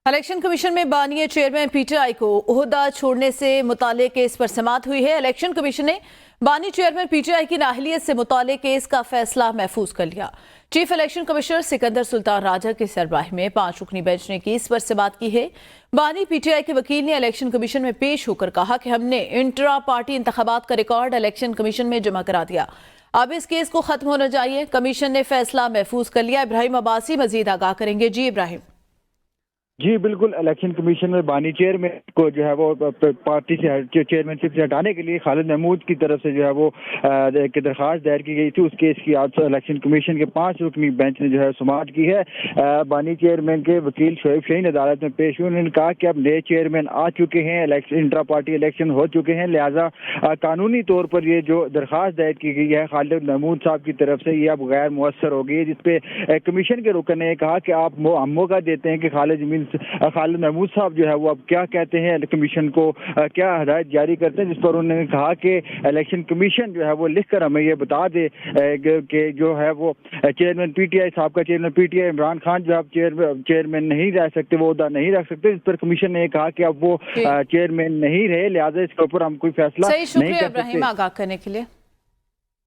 Election commission में बानिया chairman PTI को ओहदा छोड़ने से मुताल्लिक़ केस पर समाअत हुई है। इलेक्शन कमीशन ने बानी चेयरमैन पीटीआई की नाअहलियत से मुताल्लिक़ केस का फैसला महफूज कर लिया। Chief election commissioner Sikandar Sultan Raja की सरबराही में 5 रुकनी बेंच ने केस पर समाअत की है। बानी पीटीआई के वकील ने इलेक्शन कमीशन में पेश होकर कहा कि हमने इंट्रा पार्टी इंतखाबात का रिकॉर्ड इलेक्शन कमीशन में जमा करा दिया, अब इस केस को खत्म होना चाहिए। कमीशन ने फैसला महफूज कर लिया। इब्राहिम अब्बासी मजीद आगाह करेंगे। जी इब्राहिम। जी बिल्कुल, इलेक्शन कमीशन में बानी चेयरमैन को जो है वो पार्टी से चेयरमैनशिप से हटाने के लिए खालिद महमूद की तरफ से जो है वो एक दरख्वास्त दायर की गई थी। उस केस की आज इलेक्शन कमीशन के 5 रुकनी बेंच ने जो है समाअत की है। बानी चेयरमैन के वकील शोएब शाहीन अदालत में पेश हुए। उन्होंने कहा कि अब नए चेयरमैन आ चुके हैं, इंट्रा पार्टी इलेक्शन हो चुके हैं, लिहाजा कानूनी तौर पर ये जो दरख्वास्त दायर की गई है खालिद महमूद साहब की तरफ से, ये अब गैर मुअस्सर हो गई है, जिसपे कमीशन के रुकन ने कहा कि आप हम मौका देते हैं कि खालिद महमूद साहब जो है वो अब क्या कहते हैं, कमीशन को क्या हदायत जारी करते हैं, जिस पर उन्होंने कहा कि इलेक्शन कमीशन जो है वो लिख कर हमें ये बता दे कि जो है वो चेयरमैन पीटीआई साहब का चेयरमैन पीटीआई इमरान खान जो अब चेयरमैन नहीं रह सकते, वो अहदा नहीं रख सकते। इस पर कमीशन ने कहा कि अब वो चेयरमैन नहीं रहे, लिहाजा इसके ऊपर हम कोई फैसला नहीं कर सकते। शुक्रिया इब्राहिम आगाह करने के लिए।